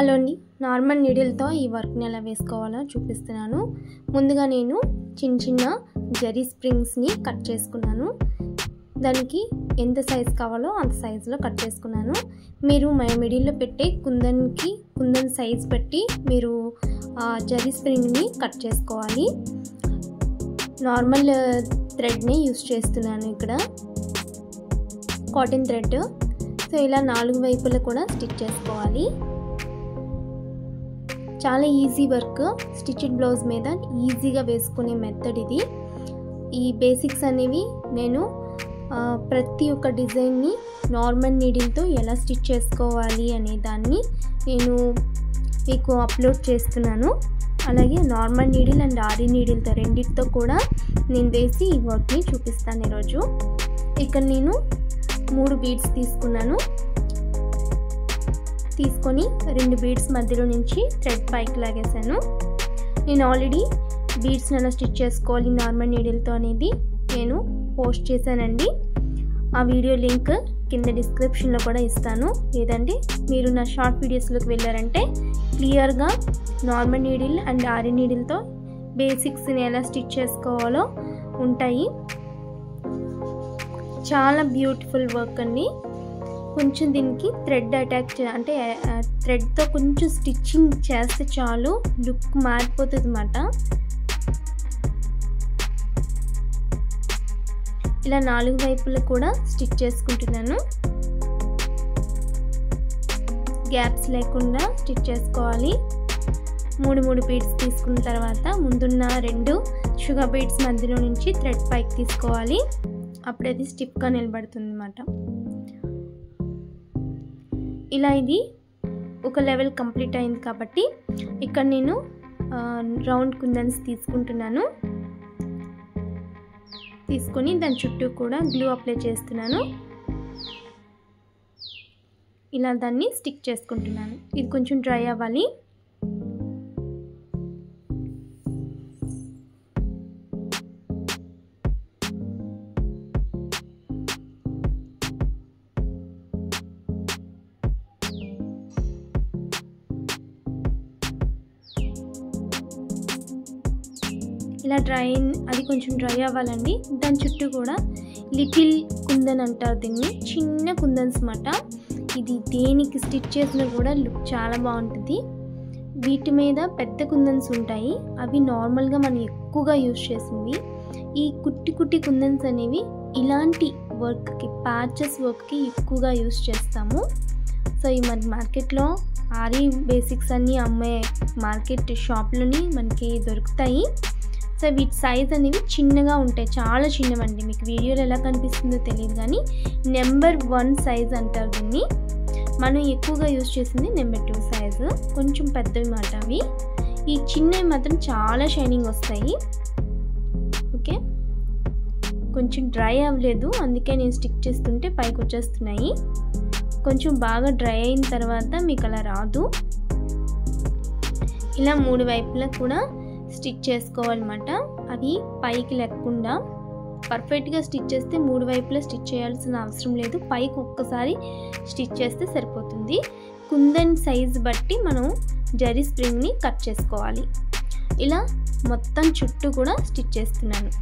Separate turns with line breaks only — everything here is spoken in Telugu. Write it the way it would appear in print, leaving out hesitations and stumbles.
హలో అండి, నార్మల్ నీడిల్తో ఈ వర్క్ని ఎలా వేసుకోవాలో చూపిస్తున్నాను. ముందుగా నేను చిన్న జరీ స్ప్రింగ్స్ని కట్ చేసుకున్నాను. దానికి ఎంత సైజ్ కావాలో అంత సైజులో కట్ చేసుకున్నాను. మీరు మిడిల్లో పెట్టే కుందన్ సైజ్ బట్టి మీరు జరీ స్ప్రింగ్ని కట్ చేసుకోవాలి. నార్మల్ థ్రెడ్ని యూస్ చేస్తున్నాను ఇక్కడ, కాటన్ థ్రెడ్. సో ఇలా 4 వైపులా కూడా స్టిచ్ చేసుకోవాలి. చాలా ఈజీ వర్క్, స్టిచ్డ్ బ్లౌజ్ మీద ఈజీగా వేసుకునే మెథడ్ ఇది. ఈ బేసిక్స్ అనేవి నేను ప్రతి ఒక్క డిజైన్ని నార్మల్ నీడిల్తో ఎలా స్టిచ్ చేసుకోవాలి అనే దాన్ని నేను మీకు అప్లోడ్ చేస్తున్నాను. అలాగే నార్మల్ నీడిల్ అండ్ ఆరి నీడిల్తో రెండింటితో కూడా నేను వేసి ఈ వర్క్ని చూపిస్తాను ఈరోజు. ఇక్కడ నేను 3 బీడ్స్ తీసుకొని 2 బీడ్స్ మధ్యలో నుంచి థ్రెడ్ పైకి లాగేసాను. నేను ఆల్రెడీ బీడ్స్ని ఎలా స్టిచ్ చేసుకోవాలి నార్మల్ నీడిల్తో అనేది నేను పోస్ట్ చేశానండి. ఆ వీడియో లింక్ కింద డిస్క్రిప్షన్లో కూడా ఇస్తాను. లేదంటే మీరు నా షార్ట్ వీడియోస్లోకి వెళ్ళారంటే క్లియర్గా నార్మల్ నీడిల్ అండ్ ఆరి నీడిల్తో బేసిక్స్ని ఎలా స్టిచ్ చేసుకోవాలో ఉంటాయి. చాలా బ్యూటిఫుల్ వర్క్ అండి. కొంచెం దీనికి థ్రెడ్ అటాచ్ అంటే థ్రెడ్తో కొంచెం స్టిచ్చింగ్ చేస్తే చాలు లుక్ మారిపోతుంది అన్నమాట. ఇలా 4 వైపులా కూడా స్టిచ్ చేసుకుంటున్నాను. గ్యాప్స్ లేకుండా స్టిచ్ చేసుకోవాలి. 3 బీడ్స్ తీసుకున్న తర్వాత ముందున్న 2 షుగర్ బీడ్స్ మధ్యలో నుంచి థ్రెడ్ పైకి తీసుకోవాలి. అప్పుడు అది స్టిఫ్గా నిలబడుతుంది అన్నమాట. ఇలా ఇది ఒక లెవెల్ కంప్లీట్ అయింది కాబట్టి ఇక్కడ నేను రౌండ్ కుందన్స్ తీసుకుంటున్నాను. తీసుకొని దాని చుట్టూ కూడా గ్లూ అప్లై చేస్తున్నాను. ఇలా దాన్ని స్టిక్ చేసుకుంటున్నాను. ఇది కొంచెం డ్రై అవ్వాలి. ఇలా అది కొంచెం డ్రై అవ్వాలండి. దాని చుట్టూ కూడా లిటిల్ కుందన్ అంటారు దీన్ని, చిన్న కుందన్స్ అన్నమాట. ఇది దేనికి స్టిచ్ చేసినా కూడా లుక్ చాలా బాగుంటుంది. వీటి మీద పెద్ద కుందన్స్ ఉంటాయి, అవి నార్మల్గా మనం ఎక్కువగా యూజ్ చేసింది. ఈ కుట్టి కుందన్స్ అనేవి ఇలాంటి వర్క్కి, ప్యాచెస్ వర్క్కి ఎక్కువగా యూజ్ చేస్తాము. సో ఈ మన మార్కెట్లో ఆరి బేసిక్స్ అన్నీ అమ్మే మార్కెట్ షాప్లోని మనకి దొరుకుతాయి. సో వీటి సైజ్ అనేవి చిన్నగా ఉంటాయి, చాలా చిన్నవండి. మీకు వీడియోలో ఎలా కనిపిస్తుందో తెలియదు కానీ నెంబర్ 1 సైజ్ అంటారు దీన్ని. మనం ఎక్కువగా యూజ్ చేసింది నెంబర్ 2 సైజు, కొంచెం పెద్దవి మాట అవి. ఈ చిన్నవి మాత్రం చాలా షైనింగ్ వస్తాయి. ఓకే, కొంచెం డ్రై అవ్వలేదు, అందుకే నేను స్టిక్ చేస్తుంటే పైకి వచ్చేస్తున్నాయి. కొంచెం బాగా డ్రై అయిన తర్వాత మీకు అలా రాదు. ఇలా 3 వైపులా కూడా స్టిచ్ చేసుకోవాలన్నమాట. అవి పైకి లేకుండా పర్ఫెక్ట్గా స్టిచ్ చేస్తే 3 వైపులా స్టిచ్ చేయాల్సిన అవసరం లేదు. పైకి ఒక్కసారి స్టిచ్ చేస్తే సరిపోతుంది. కుందన్ సైజ్ బట్టి మనం జరీ స్ప్రింగ్ని కట్ చేసుకోవాలి. ఇలా మొత్తం చుట్టూ కూడా స్టిచ్ చేస్తున్నాను.